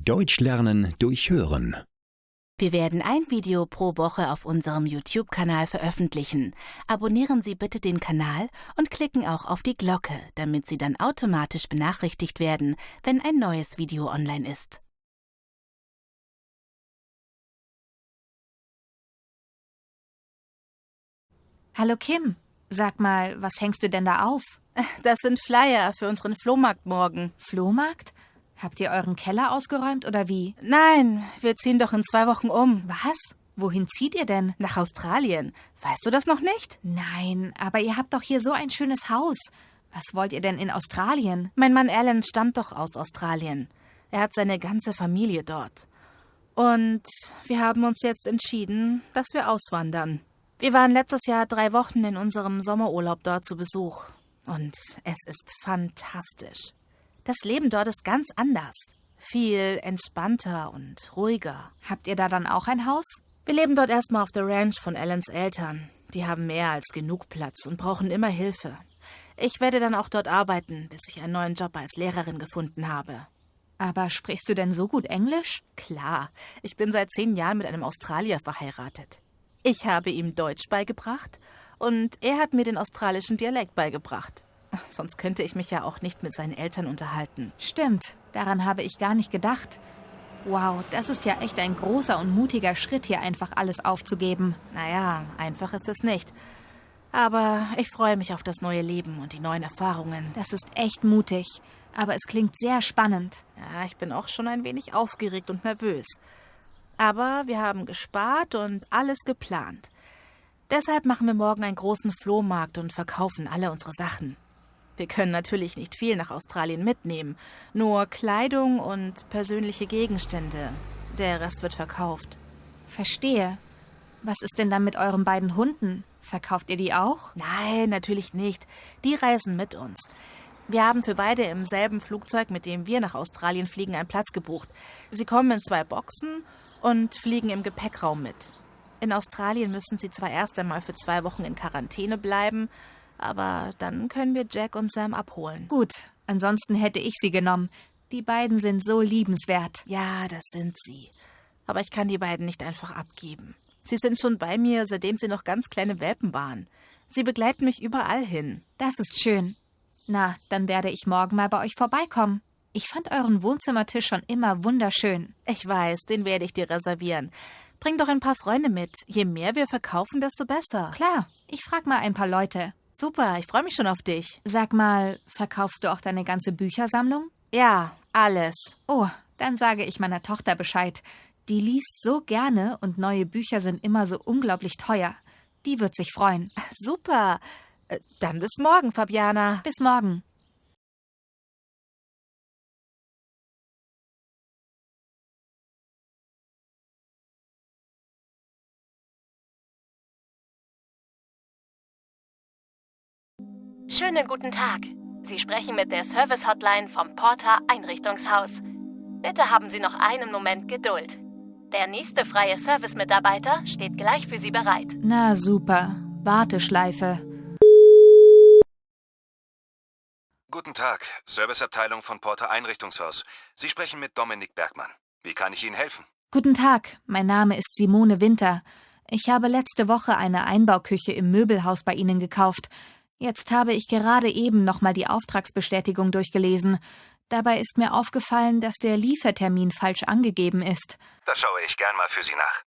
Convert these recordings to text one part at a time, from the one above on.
Deutsch lernen durch Hören. Wir werden ein Video pro Woche auf unserem YouTube-Kanal veröffentlichen. Abonnieren Sie bitte den Kanal und klicken auch auf die Glocke, damit Sie dann automatisch benachrichtigt werden, wenn ein neues Video online ist. Hallo Kim, sag mal, was hängst du denn da auf? Das sind Flyer für unseren Flohmarkt morgen. Flohmarkt? Habt ihr euren Keller ausgeräumt oder wie? Nein, wir ziehen doch in 2 Wochen um. Was? Wohin zieht ihr denn? Nach Australien. Weißt du das noch nicht? Nein, aber ihr habt doch hier so ein schönes Haus. Was wollt ihr denn in Australien? Mein Mann Alan stammt doch aus Australien. Er hat seine ganze Familie dort. Und wir haben uns jetzt entschieden, dass wir auswandern. Wir waren letztes Jahr 3 Wochen in unserem Sommerurlaub dort zu Besuch. Und es ist fantastisch. Das Leben dort ist ganz anders. Viel entspannter und ruhiger. Habt ihr da dann auch ein Haus? Wir leben dort erstmal auf der Ranch von Alans Eltern. Die haben mehr als genug Platz und brauchen immer Hilfe. Ich werde dann auch dort arbeiten, bis ich einen neuen Job als Lehrerin gefunden habe. Aber sprichst du denn so gut Englisch? Klar, ich bin seit 10 Jahren mit einem Australier verheiratet. Ich habe ihm Deutsch beigebracht und er hat mir den australischen Dialekt beigebracht. Sonst könnte ich mich ja auch nicht mit seinen Eltern unterhalten. Stimmt, daran habe ich gar nicht gedacht. Wow, das ist ja echt ein großer und mutiger Schritt, hier einfach alles aufzugeben. Naja, einfach ist es nicht. Aber ich freue mich auf das neue Leben und die neuen Erfahrungen. Das ist echt mutig, aber es klingt sehr spannend. Ja, ich bin auch schon ein wenig aufgeregt und nervös. Aber wir haben gespart und alles geplant. Deshalb machen wir morgen einen großen Flohmarkt und verkaufen alle unsere Sachen. Wir können natürlich nicht viel nach Australien mitnehmen, nur Kleidung und persönliche Gegenstände. Der Rest wird verkauft. Verstehe. Was ist denn dann mit euren beiden Hunden? Verkauft ihr die auch? Nein, natürlich nicht. Die reisen mit uns. Wir haben für beide im selben Flugzeug, mit dem wir nach Australien fliegen, einen Platz gebucht. Sie kommen in 2 Boxen und fliegen im Gepäckraum mit. In Australien müssen sie zwar erst einmal für 2 Wochen in Quarantäne bleiben, aber dann können wir Jack und Sam abholen. Gut, ansonsten hätte ich sie genommen. Die beiden sind so liebenswert. Ja, das sind sie. Aber ich kann die beiden nicht einfach abgeben. Sie sind schon bei mir, seitdem sie noch ganz kleine Welpen waren. Sie begleiten mich überall hin. Das ist schön. Na, dann werde ich morgen mal bei euch vorbeikommen. Ich fand euren Wohnzimmertisch schon immer wunderschön. Ich weiß, den werde ich dir reservieren. Bring doch ein paar Freunde mit. Je mehr wir verkaufen, desto besser. Klar, ich frage mal ein paar Leute. Super, ich freue mich schon auf dich. Sag mal, verkaufst du auch deine ganze Büchersammlung? Ja, alles. Oh, dann sage ich meiner Tochter Bescheid. Die liest so gerne und neue Bücher sind immer so unglaublich teuer. Die wird sich freuen. Super. Dann bis morgen, Fabiana. Bis morgen. Schönen guten Tag. Sie sprechen mit der Service-Hotline vom Porter Einrichtungshaus. Bitte haben Sie noch einen Moment Geduld. Der nächste freie Service-Mitarbeiter steht gleich für Sie bereit. Na super. Warteschleife. Guten Tag, Serviceabteilung von Porter Einrichtungshaus. Sie sprechen mit Dominik Bergmann. Wie kann ich Ihnen helfen? Guten Tag, mein Name ist Simone Winter. Ich habe letzte Woche eine Einbauküche im Möbelhaus bei Ihnen gekauft. Jetzt habe ich gerade eben nochmal die Auftragsbestätigung durchgelesen. Dabei ist mir aufgefallen, dass der Liefertermin falsch angegeben ist. Da schaue ich gern mal für Sie nach.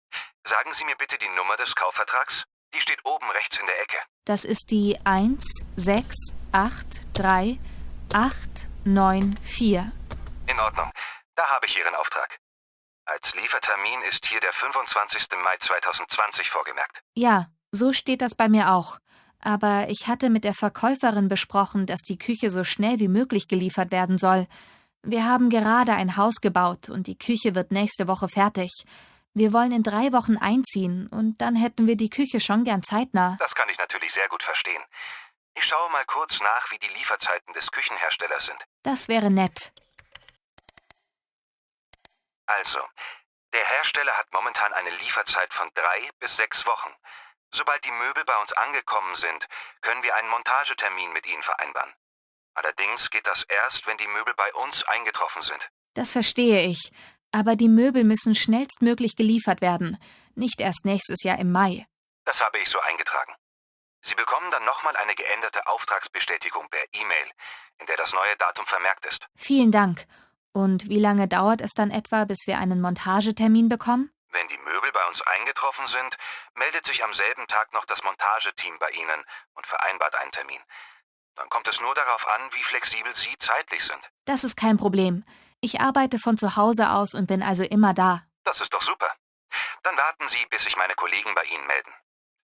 Sagen Sie mir bitte die Nummer des Kaufvertrags. Die steht oben rechts in der Ecke. Das ist die 1683894. In Ordnung. Da habe ich Ihren Auftrag. Als Liefertermin ist hier der 25. Mai 2020 vorgemerkt. Ja, so steht das bei mir auch. Aber ich hatte mit der Verkäuferin besprochen, dass die Küche so schnell wie möglich geliefert werden soll. Wir haben gerade ein Haus gebaut und die Küche wird nächste Woche fertig. Wir wollen in 3 Wochen einziehen und dann hätten wir die Küche schon gern zeitnah. Das kann ich natürlich sehr gut verstehen. Ich schaue mal kurz nach, wie die Lieferzeiten des Küchenherstellers sind. Das wäre nett. Also, der Hersteller hat momentan eine Lieferzeit von 3 bis 6 Wochen. Sobald die Möbel bei uns angekommen sind, können wir einen Montagetermin mit Ihnen vereinbaren. Allerdings geht das erst, wenn die Möbel bei uns eingetroffen sind. Das verstehe ich. Aber die Möbel müssen schnellstmöglich geliefert werden, nicht erst nächstes Jahr im Mai. Das habe ich so eingetragen. Sie bekommen dann nochmal eine geänderte Auftragsbestätigung per E-Mail, in der das neue Datum vermerkt ist. Vielen Dank. Und wie lange dauert es dann etwa, bis wir einen Montagetermin bekommen? Wenn die Möbel bei uns eingetroffen sind, meldet sich am selben Tag noch das Montageteam bei Ihnen und vereinbart einen Termin. Dann kommt es nur darauf an, wie flexibel Sie zeitlich sind. Das ist kein Problem. Ich arbeite von zu Hause aus und bin also immer da. Das ist doch super. Dann warten Sie, bis sich meine Kollegen bei Ihnen melden.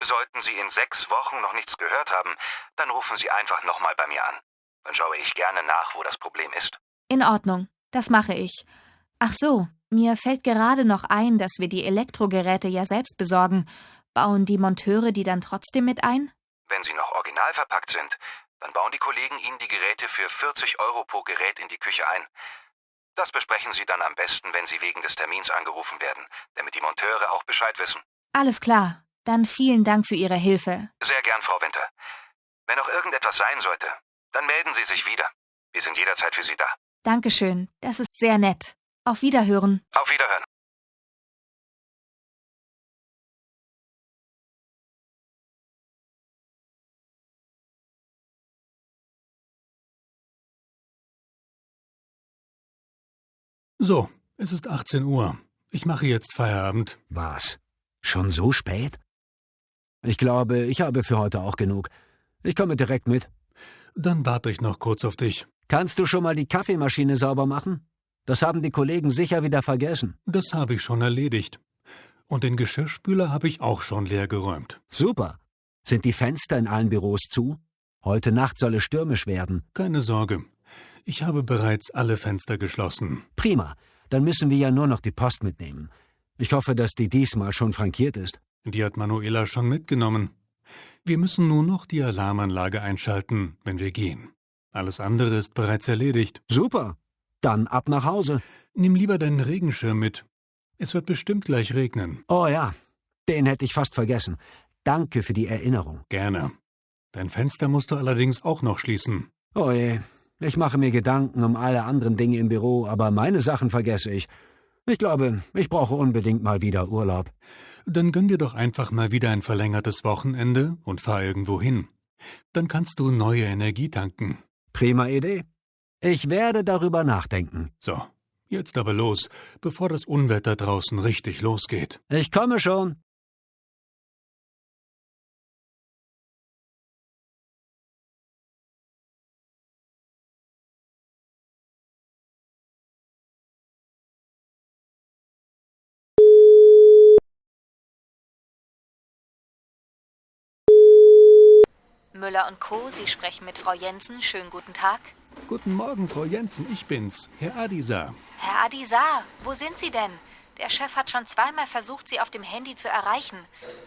Sollten Sie in 6 Wochen noch nichts gehört haben, dann rufen Sie einfach nochmal bei mir an. Dann schaue ich gerne nach, wo das Problem ist. In Ordnung, das mache ich. Ach so, mir fällt gerade noch ein, dass wir die Elektrogeräte ja selbst besorgen. Bauen die Monteure die dann trotzdem mit ein? Wenn sie noch original verpackt sind, dann bauen die Kollegen Ihnen die Geräte für 40 € pro Gerät in die Küche ein. Das besprechen Sie dann am besten, wenn Sie wegen des Termins angerufen werden, damit die Monteure auch Bescheid wissen. Alles klar, dann vielen Dank für Ihre Hilfe. Sehr gern, Frau Winter. Wenn noch irgendetwas sein sollte, dann melden Sie sich wieder. Wir sind jederzeit für Sie da. Dankeschön, das ist sehr nett. Auf Wiederhören. Auf Wiederhören. So, es ist 18 Uhr. Ich mache jetzt Feierabend. Was? Schon so spät? Ich glaube, ich habe für heute auch genug. Ich komme direkt mit. Dann warte ich noch kurz auf dich. Kannst du schon mal die Kaffeemaschine sauber machen? Das haben die Kollegen sicher wieder vergessen. Das habe ich schon erledigt. Und den Geschirrspüler habe ich auch schon leer geräumt. Super. Sind die Fenster in allen Büros zu? Heute Nacht soll es stürmisch werden. Keine Sorge. Ich habe bereits alle Fenster geschlossen. Prima. Dann müssen wir ja nur noch die Post mitnehmen. Ich hoffe, dass die diesmal schon frankiert ist. Die hat Manuela schon mitgenommen. Wir müssen nur noch die Alarmanlage einschalten, wenn wir gehen. Alles andere ist bereits erledigt. Super. Dann ab nach Hause. Nimm lieber deinen Regenschirm mit. Es wird bestimmt gleich regnen. Oh ja, den hätte ich fast vergessen. Danke für die Erinnerung. Gerne. Dein Fenster musst du allerdings auch noch schließen. Oh je, ich mache mir Gedanken um alle anderen Dinge im Büro, aber meine Sachen vergesse ich. Ich glaube, ich brauche unbedingt mal wieder Urlaub. Dann gönn dir doch einfach mal wieder ein verlängertes Wochenende und fahr irgendwo hin. Dann kannst du neue Energie tanken. Prima Idee. Ich werde darüber nachdenken. So, jetzt aber los, bevor das Unwetter draußen richtig losgeht. Ich komme schon. Müller & Co., Sie sprechen mit Frau Jensen. Schönen guten Tag. Guten Morgen, Frau Jensen, ich bin's, Herr Adisar. Herr Adisar, wo sind Sie denn? Der Chef hat schon zweimal versucht, Sie auf dem Handy zu erreichen.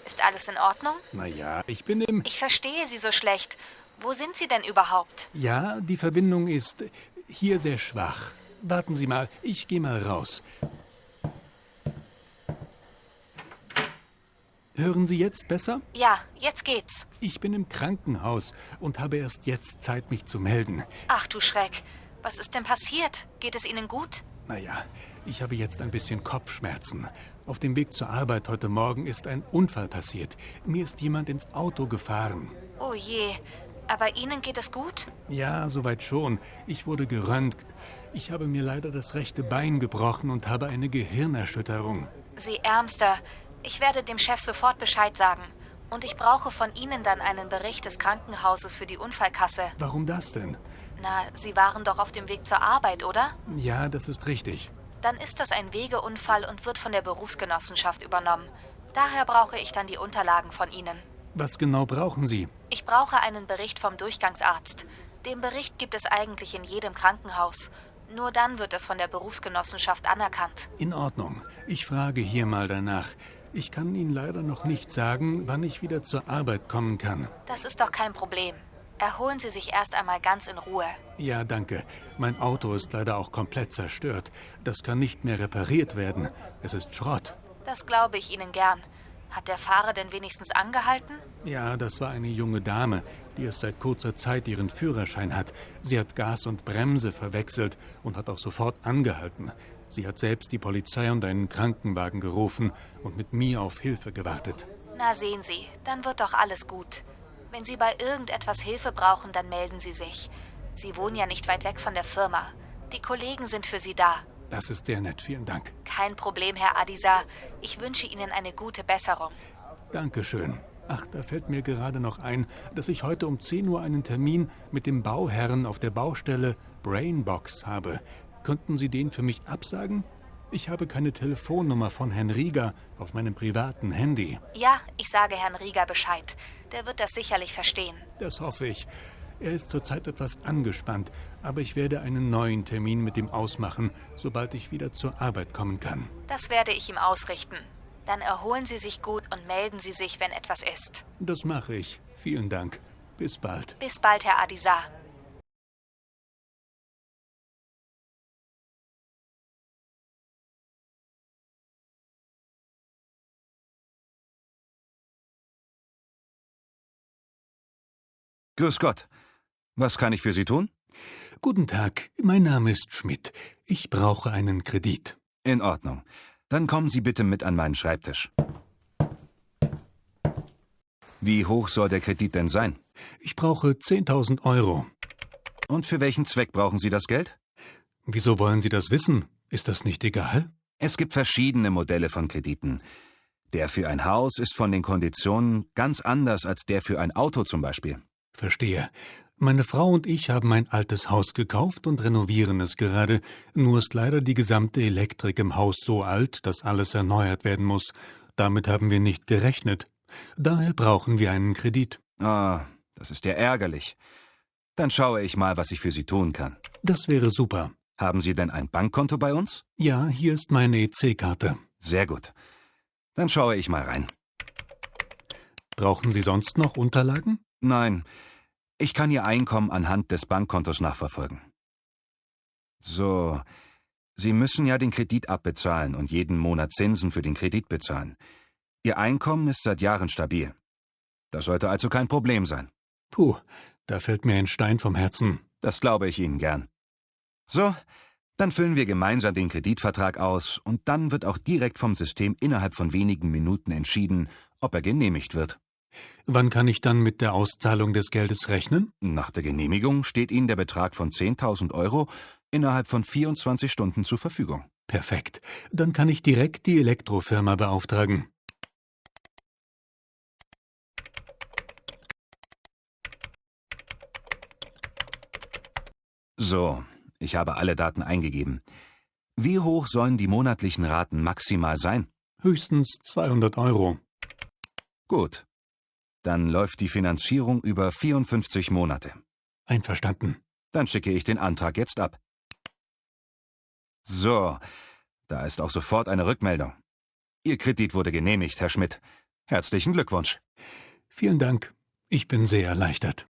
Ist alles in Ordnung? Naja, ich bin im... Ich verstehe Sie so schlecht. Wo sind Sie denn überhaupt? Ja, die Verbindung ist hier sehr schwach. Warten Sie mal, ich gehe mal raus. Hören Sie jetzt besser? Ja, jetzt geht's. Ich bin im Krankenhaus und habe erst jetzt Zeit, mich zu melden. Ach du Schreck. Was ist denn passiert? Geht es Ihnen gut? Naja, ich habe jetzt ein bisschen Kopfschmerzen. Auf dem Weg zur Arbeit heute Morgen ist ein Unfall passiert. Mir ist jemand ins Auto gefahren. Oh je. Aber Ihnen geht es gut? Ja, soweit schon. Ich wurde geröntgt. Ich habe mir leider das rechte Bein gebrochen und habe eine Gehirnerschütterung. Sie Ärmster. Ich werde dem Chef sofort Bescheid sagen. Und ich brauche von Ihnen dann einen Bericht des Krankenhauses für die Unfallkasse. Warum das denn? Na, Sie waren doch auf dem Weg zur Arbeit, oder? Ja, das ist richtig. Dann ist das ein Wegeunfall und wird von der Berufsgenossenschaft übernommen. Daher brauche ich dann die Unterlagen von Ihnen. Was genau brauchen Sie? Ich brauche einen Bericht vom Durchgangsarzt. Den Bericht gibt es eigentlich in jedem Krankenhaus. Nur dann wird es von der Berufsgenossenschaft anerkannt. In Ordnung. Ich frage hier mal danach. Ich kann Ihnen leider noch nicht sagen, wann ich wieder zur Arbeit kommen kann. Das ist doch kein Problem. Erholen Sie sich erst einmal ganz in Ruhe. Ja, danke. Mein Auto ist leider auch komplett zerstört. Das kann nicht mehr repariert werden. Es ist Schrott. Das glaube ich Ihnen gern. Hat der Fahrer denn wenigstens angehalten? Ja, das war eine junge Dame, die erst seit kurzer Zeit ihren Führerschein hat. Sie hat Gas und Bremse verwechselt und hat auch sofort angehalten. Sie hat selbst die Polizei und einen Krankenwagen gerufen und mit mir auf Hilfe gewartet. Na sehen Sie, dann wird doch alles gut. Wenn Sie bei irgendetwas Hilfe brauchen, dann melden Sie sich. Sie wohnen ja nicht weit weg von der Firma. Die Kollegen sind für Sie da. Das ist sehr nett, vielen Dank. Kein Problem, Herr Adisa. Ich wünsche Ihnen eine gute Besserung. Dankeschön. Ach, da fällt mir gerade noch ein, dass ich heute um 10 Uhr einen Termin mit dem Bauherrn auf der Baustelle Brainbox habe. Könnten Sie den für mich absagen? Ich habe keine Telefonnummer von Herrn Rieger auf meinem privaten Handy. Ja, ich sage Herrn Rieger Bescheid. Der wird das sicherlich verstehen. Das hoffe ich. Er ist zurzeit etwas angespannt, aber ich werde einen neuen Termin mit ihm ausmachen, sobald ich wieder zur Arbeit kommen kann. Das werde ich ihm ausrichten. Dann erholen Sie sich gut und melden Sie sich, wenn etwas ist. Das mache ich. Vielen Dank. Bis bald. Bis bald, Herr Adisa. Grüß Gott. Was kann ich für Sie tun? Guten Tag, mein Name ist Schmidt. Ich brauche einen Kredit. In Ordnung. Dann kommen Sie bitte mit an meinen Schreibtisch. Wie hoch soll der Kredit denn sein? Ich brauche 10.000 Euro. Und für welchen Zweck brauchen Sie das Geld? Wieso wollen Sie das wissen? Ist das nicht egal? Es gibt verschiedene Modelle von Krediten. Der für ein Haus ist von den Konditionen ganz anders als der für ein Auto zum Beispiel. Verstehe. Meine Frau und ich haben ein altes Haus gekauft und renovieren es gerade. Nur ist leider die gesamte Elektrik im Haus so alt, dass alles erneuert werden muss. Damit haben wir nicht gerechnet. Daher brauchen wir einen Kredit. Ah, das ist ja ärgerlich. Dann schaue ich mal, was ich für Sie tun kann. Das wäre super. Haben Sie denn ein Bankkonto bei uns? Ja, hier ist meine EC-Karte. Sehr gut. Dann schaue ich mal rein. Brauchen Sie sonst noch Unterlagen? Nein, ich kann Ihr Einkommen anhand des Bankkontos nachverfolgen. So, Sie müssen ja den Kredit abbezahlen und jeden Monat Zinsen für den Kredit bezahlen. Ihr Einkommen ist seit Jahren stabil. Das sollte also kein Problem sein. Puh, da fällt mir ein Stein vom Herzen. Das glaube ich Ihnen gern. So, dann füllen wir gemeinsam den Kreditvertrag aus und dann wird auch direkt vom System innerhalb von wenigen Minuten entschieden, ob er genehmigt wird. Wann kann ich dann mit der Auszahlung des Geldes rechnen? Nach der Genehmigung steht Ihnen der Betrag von 10.000 Euro innerhalb von 24 Stunden zur Verfügung. Perfekt. Dann kann ich direkt die Elektrofirma beauftragen. So, ich habe alle Daten eingegeben. Wie hoch sollen die monatlichen Raten maximal sein? Höchstens 200 Euro. Gut. Dann läuft die Finanzierung über 54 Monate. Einverstanden. Dann schicke ich den Antrag jetzt ab. So, da ist auch sofort eine Rückmeldung. Ihr Kredit wurde genehmigt, Herr Schmidt. Herzlichen Glückwunsch. Vielen Dank. Ich bin sehr erleichtert.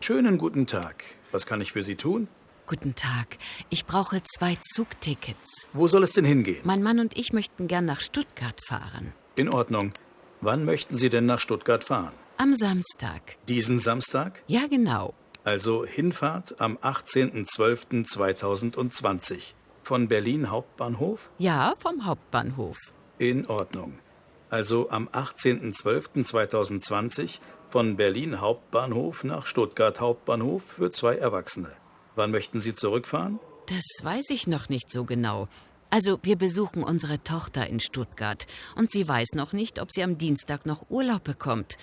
Schönen guten Tag. Was kann ich für Sie tun? Guten Tag. Ich brauche 2 Zugtickets. Wo soll es denn hingehen? Mein Mann und ich möchten gern nach Stuttgart fahren. In Ordnung. Wann möchten Sie denn nach Stuttgart fahren? Am Samstag. Diesen Samstag? Ja, genau. Also Hinfahrt am 18.12.2020. Von Berlin Hauptbahnhof? Ja, vom Hauptbahnhof. In Ordnung. Also am 18.12.2020 von Berlin Hauptbahnhof nach Stuttgart Hauptbahnhof für 2 Erwachsene. Wann möchten Sie zurückfahren? Das weiß ich noch nicht so genau. Also, wir besuchen unsere Tochter in Stuttgart und sie weiß noch nicht, ob sie am Dienstag noch Urlaub bekommt.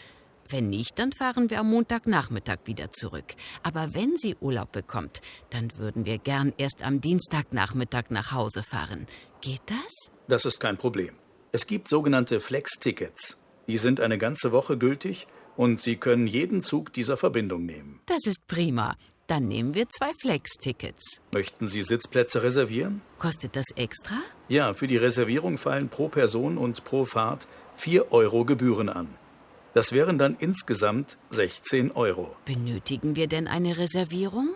Wenn nicht, dann fahren wir am Montagnachmittag wieder zurück. Aber wenn sie Urlaub bekommt, dann würden wir gern erst am Dienstagnachmittag nach Hause fahren. Geht das? Das ist kein Problem. Es gibt sogenannte Flex-Tickets. Die sind eine ganze Woche gültig und Sie können jeden Zug dieser Verbindung nehmen. Das ist prima. Dann nehmen wir 2 Flex-Tickets. Möchten Sie Sitzplätze reservieren? Kostet das extra? Ja, für die Reservierung fallen pro Person und pro Fahrt 4 Euro Gebühren an. Das wären dann insgesamt 16 Euro. Benötigen wir denn eine Reservierung?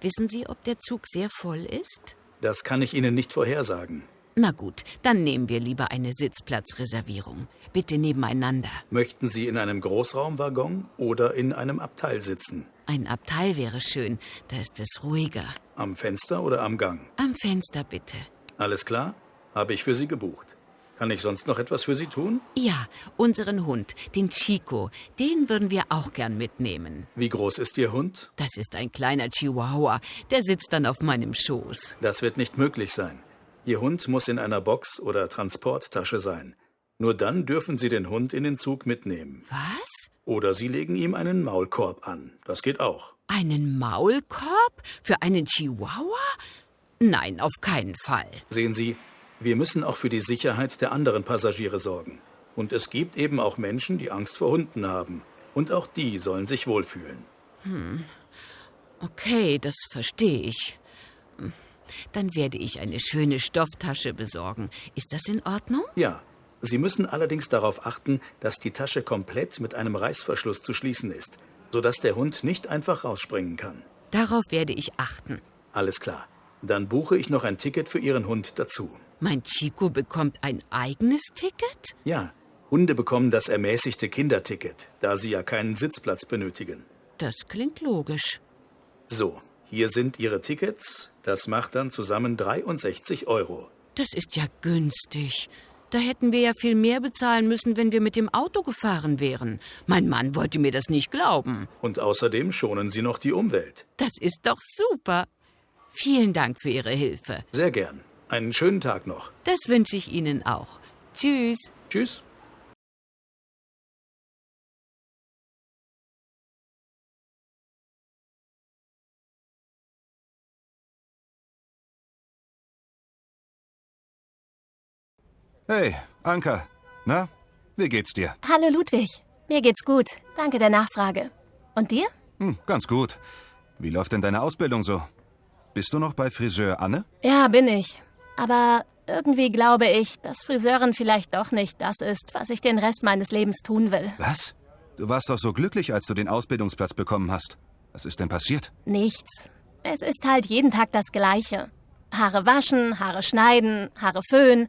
Wissen Sie, ob der Zug sehr voll ist? Das kann ich Ihnen nicht vorhersagen. Na gut, dann nehmen wir lieber eine Sitzplatzreservierung. Bitte nebeneinander. Möchten Sie in einem Großraumwaggon oder in einem Abteil sitzen? Ein Abteil wäre schön, da ist es ruhiger. Am Fenster oder am Gang? Am Fenster bitte. Alles klar? Habe ich für Sie gebucht. Kann ich sonst noch etwas für Sie tun? Ja, unseren Hund, den Chico, den würden wir auch gern mitnehmen. Wie groß ist Ihr Hund? Das ist ein kleiner Chihuahua, der sitzt dann auf meinem Schoß. Das wird nicht möglich sein. Ihr Hund muss in einer Box oder Transporttasche sein. Nur dann dürfen Sie den Hund in den Zug mitnehmen. Was? Oder Sie legen ihm einen Maulkorb an. Das geht auch. Einen Maulkorb? Für einen Chihuahua? Nein, auf keinen Fall. Sehen Sie, wir müssen auch für die Sicherheit der anderen Passagiere sorgen. Und es gibt eben auch Menschen, die Angst vor Hunden haben. Und auch die sollen sich wohlfühlen. Okay, das verstehe ich. Dann werde ich eine schöne Stofftasche besorgen. Ist das in Ordnung? Ja, Sie müssen allerdings darauf achten, dass die Tasche komplett mit einem Reißverschluss zu schließen ist, sodass der Hund nicht einfach rausspringen kann. Darauf werde ich achten. Alles klar. Dann buche ich noch ein Ticket für Ihren Hund dazu. Mein Chico bekommt ein eigenes Ticket? Ja, Hunde bekommen das ermäßigte Kinderticket, da sie ja keinen Sitzplatz benötigen. Das klingt logisch. So, hier sind Ihre Tickets. Das macht dann zusammen 63 Euro. Das ist ja günstig. Da hätten wir ja viel mehr bezahlen müssen, wenn wir mit dem Auto gefahren wären. Mein Mann wollte mir das nicht glauben. Und außerdem schonen Sie noch die Umwelt. Das ist doch super. Vielen Dank für Ihre Hilfe. Sehr gern. Einen schönen Tag noch. Das wünsche ich Ihnen auch. Tschüss. Tschüss. Hey, Anka. Na, wie geht's dir? Hallo Ludwig, mir geht's gut. Danke der Nachfrage. Und dir? Ganz gut. Wie läuft denn deine Ausbildung so? Bist du noch bei Friseur Anne? Ja, bin ich. Aber irgendwie glaube ich, dass Friseurin vielleicht doch nicht das ist, was ich den Rest meines Lebens tun will. Was? Du warst doch so glücklich, als du den Ausbildungsplatz bekommen hast. Was ist denn passiert? Nichts. Es ist halt jeden Tag das Gleiche. Haare waschen, Haare schneiden, Haare föhnen.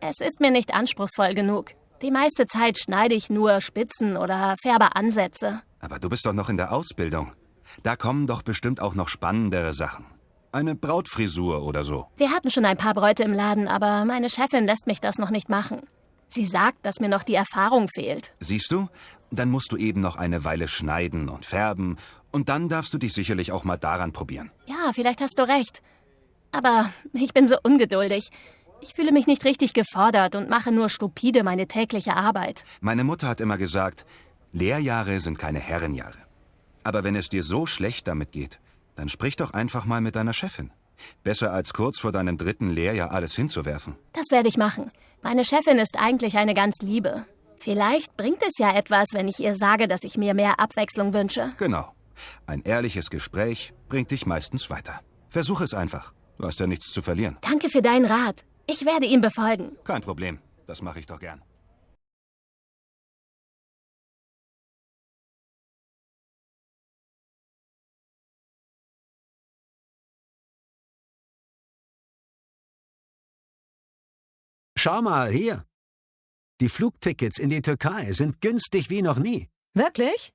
Es ist mir nicht anspruchsvoll genug. Die meiste Zeit schneide ich nur Spitzen oder färbe Ansätze. Aber du bist doch noch in der Ausbildung. Da kommen doch bestimmt auch noch spannendere Sachen. Eine Brautfrisur oder so. Wir hatten schon ein paar Bräute im Laden, aber meine Chefin lässt mich das noch nicht machen. Sie sagt, dass mir noch die Erfahrung fehlt. Siehst du? Dann musst du eben noch eine Weile schneiden und färben. Und dann darfst du dich sicherlich auch mal daran probieren. Ja, vielleicht hast du recht. Aber ich bin so ungeduldig. Ich fühle mich nicht richtig gefordert und mache nur stupide meine tägliche Arbeit. Meine Mutter hat immer gesagt, Lehrjahre sind keine Herrenjahre. Aber wenn es dir so schlecht damit geht, dann sprich doch einfach mal mit deiner Chefin. Besser als kurz vor deinem 3. Lehrjahr alles hinzuwerfen. Das werde ich machen. Meine Chefin ist eigentlich eine ganz liebe. Vielleicht bringt es ja etwas, wenn ich ihr sage, dass ich mir mehr Abwechslung wünsche. Genau. Ein ehrliches Gespräch bringt dich meistens weiter. Versuch es einfach. Du hast ja nichts zu verlieren. Danke für deinen Rat. Ich werde ihn befolgen. Kein Problem. Das mache ich doch gern. Schau mal, hier. Die Flugtickets in die Türkei sind günstig wie noch nie. Wirklich?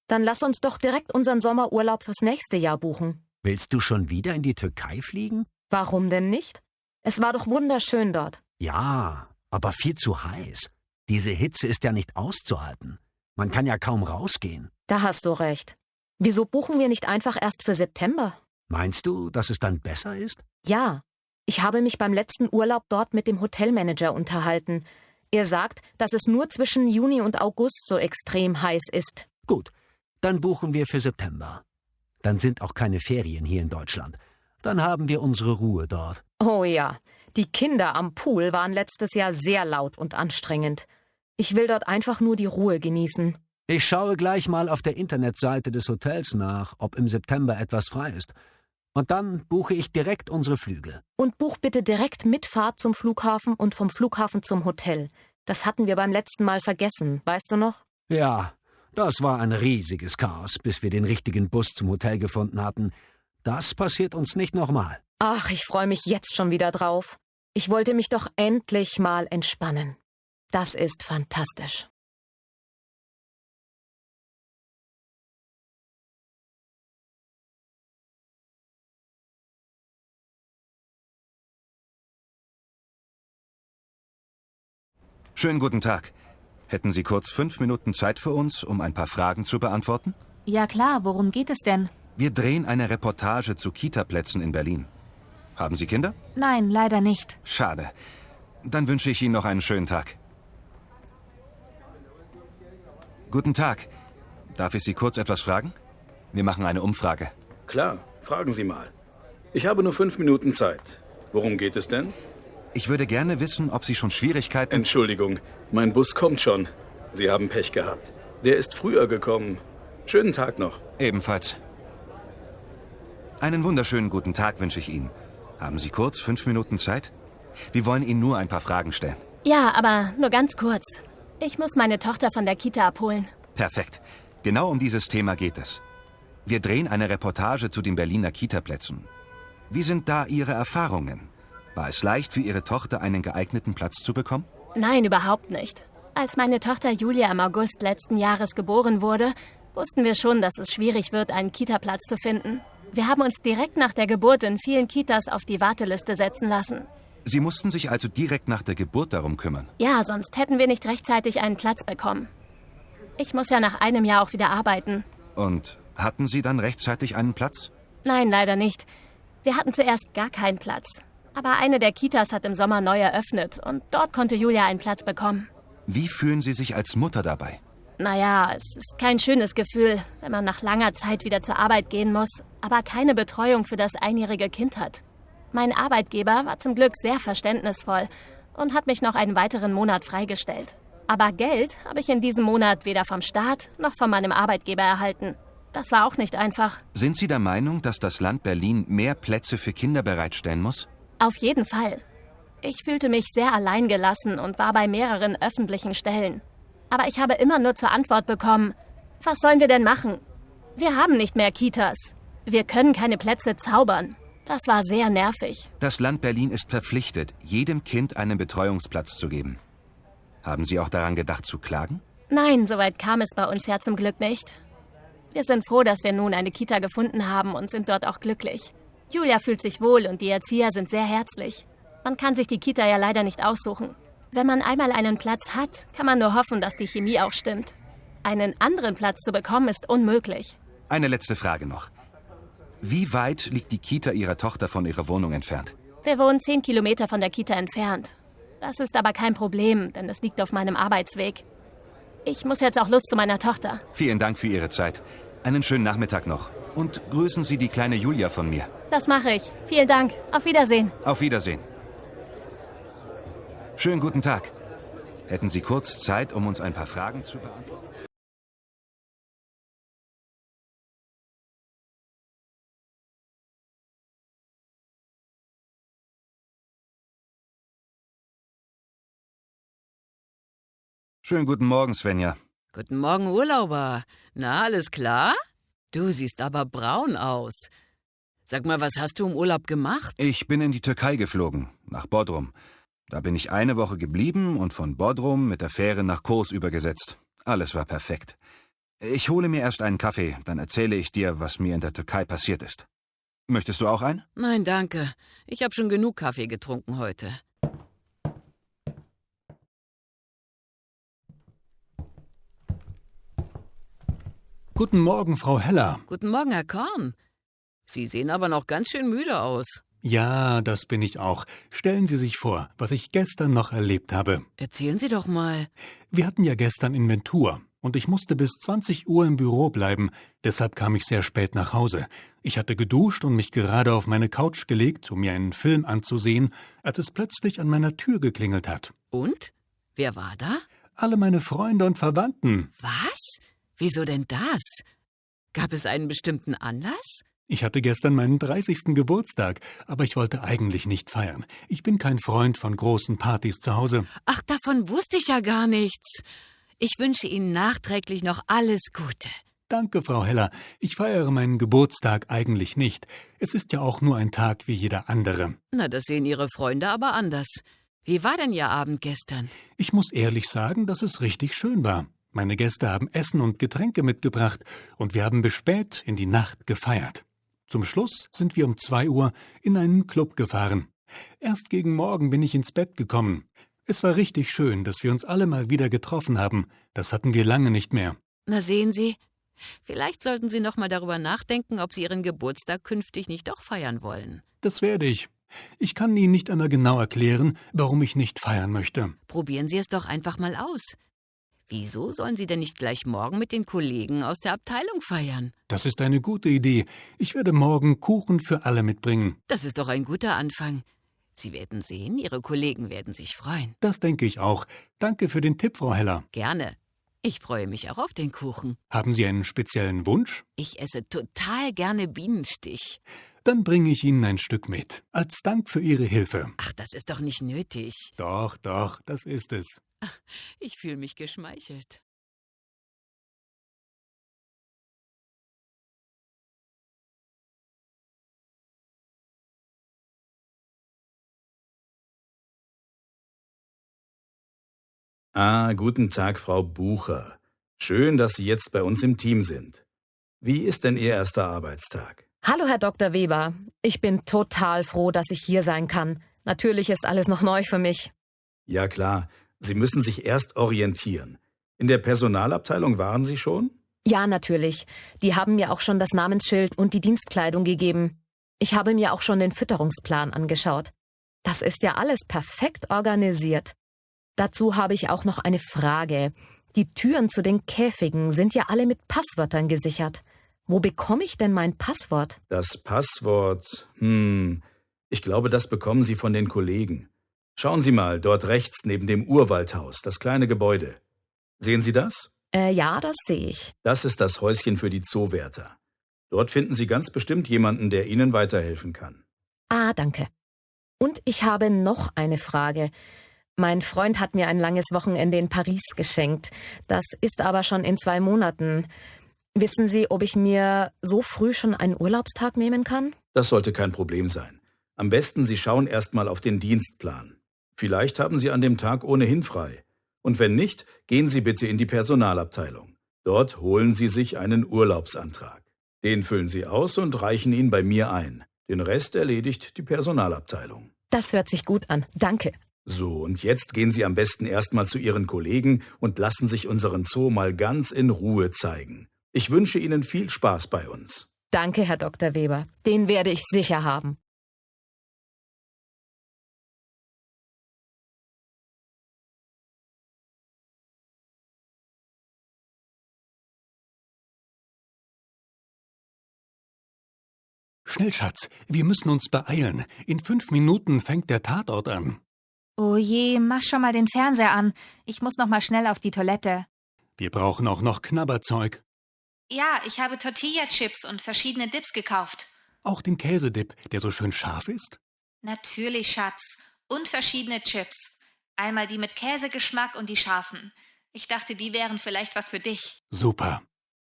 Dann lass uns doch direkt unseren Sommerurlaub fürs nächste Jahr buchen. Willst du schon wieder in die Türkei fliegen? Warum denn nicht? Es war doch wunderschön dort. Ja, aber viel zu heiß. Diese Hitze ist ja nicht auszuhalten. Man kann ja kaum rausgehen. Da hast du recht. Wieso buchen wir nicht einfach erst für September? Meinst du, dass es dann besser ist? Ja. Ich habe mich beim letzten Urlaub dort mit dem Hotelmanager unterhalten. Er sagt, dass es nur zwischen Juni und August so extrem heiß ist. Gut, dann buchen wir für September. Dann sind auch keine Ferien hier in Deutschland. Dann haben wir unsere Ruhe dort. Oh ja, die Kinder am Pool waren letztes Jahr sehr laut und anstrengend. Ich will dort einfach nur die Ruhe genießen. Ich schaue gleich mal auf der Internetseite des Hotels nach, ob im September etwas frei ist. Und dann buche ich direkt unsere Flüge. Und buch bitte direkt Mitfahrt zum Flughafen und vom Flughafen zum Hotel. Das hatten wir beim letzten Mal vergessen, weißt du noch? Ja, das war ein riesiges Chaos, bis wir den richtigen Bus zum Hotel gefunden hatten. Das passiert uns nicht nochmal. Ach, ich freue mich jetzt schon wieder drauf. Ich wollte mich doch endlich mal entspannen. Das ist fantastisch. Schönen guten Tag. Hätten Sie kurz 5 Minuten Zeit für uns, um ein paar Fragen zu beantworten? Ja klar, worum geht es denn? Wir drehen eine Reportage zu Kita-Plätzen in Berlin. Haben Sie Kinder? Nein, leider nicht. Schade. Dann wünsche ich Ihnen noch einen schönen Tag. Guten Tag. Darf ich Sie kurz etwas fragen? Wir machen eine Umfrage. Klar, fragen Sie mal. Ich habe nur 5 Minuten Zeit. Worum geht es denn? Ich würde gerne wissen, ob Sie schon Schwierigkeiten... Entschuldigung, mein Bus kommt schon. Sie haben Pech gehabt. Der ist früher gekommen. Schönen Tag noch. Ebenfalls. Einen wunderschönen guten Tag wünsche ich Ihnen. Haben Sie kurz 5 Minuten Zeit? Wir wollen Ihnen nur ein paar Fragen stellen. Ja, aber nur ganz kurz. Ich muss meine Tochter von der Kita abholen. Perfekt. Genau um dieses Thema geht es. Wir drehen eine Reportage zu den Berliner Kita-Plätzen. Wie sind da Ihre Erfahrungen? War es leicht für Ihre Tochter, einen geeigneten Platz zu bekommen? Nein, überhaupt nicht. Als meine Tochter Julia im August letzten Jahres geboren wurde, wussten wir schon, dass es schwierig wird, einen Kita-Platz zu finden. Wir haben uns direkt nach der Geburt in vielen Kitas auf die Warteliste setzen lassen. Sie mussten sich also direkt nach der Geburt darum kümmern? Ja, sonst hätten wir nicht rechtzeitig einen Platz bekommen. Ich muss ja nach einem Jahr auch wieder arbeiten. Und hatten Sie dann rechtzeitig einen Platz? Nein, leider nicht. Wir hatten zuerst gar keinen Platz. Aber eine der Kitas hat im Sommer neu eröffnet und dort konnte Julia einen Platz bekommen. Wie fühlen Sie sich als Mutter dabei? Naja, es ist kein schönes Gefühl, wenn man nach langer Zeit wieder zur Arbeit gehen muss, aber keine Betreuung für das einjährige Kind hat. Mein Arbeitgeber war zum Glück sehr verständnisvoll und hat mich noch einen weiteren Monat freigestellt. Aber Geld habe ich in diesem Monat weder vom Staat noch von meinem Arbeitgeber erhalten. Das war auch nicht einfach. Sind Sie der Meinung, dass das Land Berlin mehr Plätze für Kinder bereitstellen muss? Auf jeden Fall. Ich fühlte mich sehr alleingelassen und war bei mehreren öffentlichen Stellen. Aber ich habe immer nur zur Antwort bekommen, was sollen wir denn machen? Wir haben nicht mehr Kitas. Wir können keine Plätze zaubern. Das war sehr nervig. Das Land Berlin ist verpflichtet, jedem Kind einen Betreuungsplatz zu geben. Haben Sie auch daran gedacht, zu klagen? Nein, soweit kam es bei uns ja zum Glück nicht. Wir sind froh, dass wir nun eine Kita gefunden haben und sind dort auch glücklich. Julia fühlt sich wohl und die Erzieher sind sehr herzlich. Man kann sich die Kita ja leider nicht aussuchen. Wenn man einmal einen Platz hat, kann man nur hoffen, dass die Chemie auch stimmt. Einen anderen Platz zu bekommen, ist unmöglich. Eine letzte Frage noch. Wie weit liegt die Kita Ihrer Tochter von ihrer Wohnung entfernt? Wir wohnen 10 Kilometer von der Kita entfernt. Das ist aber kein Problem, denn es liegt auf meinem Arbeitsweg. Ich muss jetzt auch los zu meiner Tochter. Vielen Dank für Ihre Zeit. Einen schönen Nachmittag noch. Und grüßen Sie die kleine Julia von mir. Das mache ich. Vielen Dank. Auf Wiedersehen. Auf Wiedersehen. Schönen guten Tag. Hätten Sie kurz Zeit, um uns ein paar Fragen zu beantworten? Schönen guten Morgen, Svenja. Guten Morgen, Urlauber. Na, alles klar? Du siehst aber braun aus. Sag mal, was hast du im Urlaub gemacht? Ich bin in die Türkei geflogen, nach Bodrum. Da bin ich eine Woche geblieben und von Bodrum mit der Fähre nach Kos übergesetzt. Alles war perfekt. Ich hole mir erst einen Kaffee, dann erzähle ich dir, was mir in der Türkei passiert ist. Möchtest du auch einen? Nein, danke. Ich habe schon genug Kaffee getrunken heute. Guten Morgen, Frau Heller. Guten Morgen, Herr Korn. Sie sehen aber noch ganz schön müde aus. Ja, das bin ich auch. Stellen Sie sich vor, was ich gestern noch erlebt habe. Erzählen Sie doch mal. Wir hatten ja gestern Inventur und ich musste bis 20 Uhr im Büro bleiben. Deshalb kam ich sehr spät nach Hause. Ich hatte geduscht und mich gerade auf meine Couch gelegt, um mir einen Film anzusehen, als es plötzlich an meiner Tür geklingelt hat. Und? Wer war da? Alle meine Freunde und Verwandten. Was? Wieso denn das? Gab es einen bestimmten Anlass? Ich hatte gestern meinen 30. Geburtstag, aber ich wollte eigentlich nicht feiern. Ich bin kein Freund von großen Partys zu Hause. Ach, davon wusste ich ja gar nichts. Ich wünsche Ihnen nachträglich noch alles Gute. Danke, Frau Heller. Ich feiere meinen Geburtstag eigentlich nicht. Es ist ja auch nur ein Tag wie jeder andere. Na, das sehen Ihre Freunde aber anders. Wie war denn Ihr Abend gestern? Ich muss ehrlich sagen, dass es richtig schön war. Meine Gäste haben Essen und Getränke mitgebracht und wir haben bis spät in die Nacht gefeiert. Zum Schluss sind wir um 2 Uhr in einen Club gefahren. Erst gegen Morgen bin ich ins Bett gekommen. Es war richtig schön, dass wir uns alle mal wieder getroffen haben. Das hatten wir lange nicht mehr. Na, sehen Sie, vielleicht sollten Sie noch mal darüber nachdenken, ob Sie Ihren Geburtstag künftig nicht doch feiern wollen. Das werde ich. Ich kann Ihnen nicht einmal genau erklären, warum ich nicht feiern möchte. Probieren Sie es doch einfach mal aus. Wieso sollen Sie denn nicht gleich morgen mit den Kollegen aus der Abteilung feiern? Das ist eine gute Idee. Ich werde morgen Kuchen für alle mitbringen. Das ist doch ein guter Anfang. Sie werden sehen, Ihre Kollegen werden sich freuen. Das denke ich auch. Danke für den Tipp, Frau Heller. Gerne. Ich freue mich auch auf den Kuchen. Haben Sie einen speziellen Wunsch? Ich esse total gerne Bienenstich. Dann bringe ich Ihnen ein Stück mit. Als Dank für Ihre Hilfe. Ach, das ist doch nicht nötig. Doch, das ist es. Ich fühle mich geschmeichelt. Guten Tag, Frau Bucher. Schön, dass Sie jetzt bei uns im Team sind. Wie ist denn Ihr erster Arbeitstag? Hallo, Herr Dr. Weber. Ich bin total froh, dass ich hier sein kann. Natürlich ist alles noch neu für mich. Ja klar, Sie müssen sich erst orientieren. In der Personalabteilung waren Sie schon? Ja, natürlich. Die haben mir auch schon das Namensschild und die Dienstkleidung gegeben. Ich habe mir auch schon den Fütterungsplan angeschaut. Das ist ja alles perfekt organisiert. Dazu habe ich auch noch eine Frage. Die Türen zu den Käfigen sind ja alle mit Passwörtern gesichert. Wo bekomme ich denn mein Passwort? Das Passwort, ich glaube, das bekommen Sie von den Kollegen. Schauen Sie mal, dort rechts neben dem Urwaldhaus, das kleine Gebäude. Sehen Sie das? Ja, das sehe ich. Das ist das Häuschen für die Zoowärter. Dort finden Sie ganz bestimmt jemanden, der Ihnen weiterhelfen kann. Danke. Und ich habe noch eine Frage. Mein Freund hat mir ein langes Wochenende in Paris geschenkt. Das ist aber schon in 2 Monaten. Wissen Sie, ob ich mir so früh schon einen Urlaubstag nehmen kann? Das sollte kein Problem sein. Am besten, Sie schauen erst mal auf den Dienstplan. Vielleicht haben Sie an dem Tag ohnehin frei. Und wenn nicht, gehen Sie bitte in die Personalabteilung. Dort holen Sie sich einen Urlaubsantrag. Den füllen Sie aus und reichen ihn bei mir ein. Den Rest erledigt die Personalabteilung. Das hört sich gut an. Danke. So, und jetzt gehen Sie am besten erstmal zu Ihren Kollegen und lassen sich unseren Zoo mal ganz in Ruhe zeigen. Ich wünsche Ihnen viel Spaß bei uns. Danke, Herr Dr. Weber. Den werde ich sicher haben. Schnell, Schatz, wir müssen uns beeilen. In 5 Minuten fängt der Tatort an. Oh je, mach schon mal den Fernseher an. Ich muss noch mal schnell auf die Toilette. Wir brauchen auch noch Knabberzeug. Ja, ich habe Tortilla-Chips und verschiedene Dips gekauft. Auch den Käsedip, der so schön scharf ist? Natürlich, Schatz. Und verschiedene Chips. Einmal die mit Käsegeschmack und die scharfen. Ich dachte, die wären vielleicht was für dich. Super.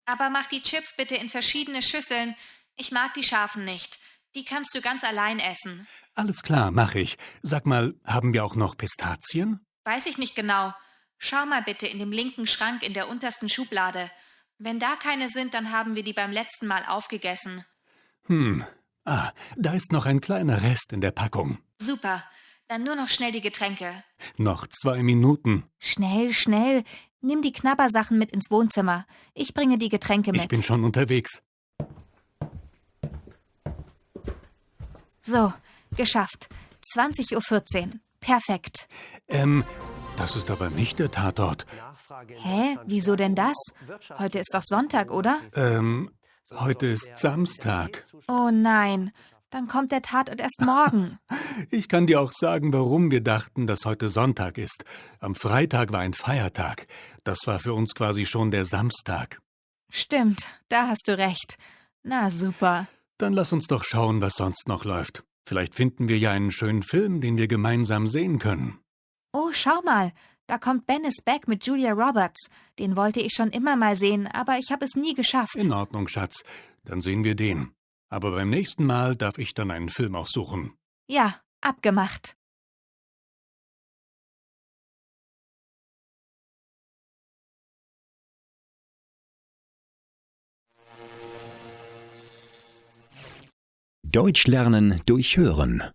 Aber mach die Chips bitte in verschiedene Schüsseln. Ich mag die scharfen nicht. Die kannst du ganz allein essen. Alles klar, mach ich. Sag mal, haben wir auch noch Pistazien? Weiß ich nicht genau. Schau mal bitte in dem linken Schrank in der untersten Schublade. Wenn da keine sind, dann haben wir die beim letzten Mal aufgegessen. Da ist noch ein kleiner Rest in der Packung. Super. Dann nur noch schnell die Getränke. Noch 2 Minuten. Schnell, schnell. Nimm die Knabbersachen mit ins Wohnzimmer. Ich bringe die Getränke mit. Ich bin schon unterwegs. So, geschafft. 20:14 Uhr. Perfekt. Das ist aber nicht der Tatort. Hä? Wieso denn das? Heute ist doch Sonntag, oder? Heute ist Samstag. Oh nein. Dann kommt der Tatort erst morgen. Ich kann dir auch sagen, warum wir dachten, dass heute Sonntag ist. Am Freitag war ein Feiertag. Das war für uns quasi schon der Samstag. Stimmt, da hast du recht. Na super. Dann lass uns doch schauen, was sonst noch läuft. Vielleicht finden wir ja einen schönen Film, den wir gemeinsam sehen können. Oh, schau mal. Da kommt Ben is Back mit Julia Roberts. Den wollte ich schon immer mal sehen, aber ich habe es nie geschafft. In Ordnung, Schatz. Dann sehen wir den. Aber beim nächsten Mal darf ich dann einen Film aussuchen. Ja, abgemacht. Deutsch lernen durch Hören.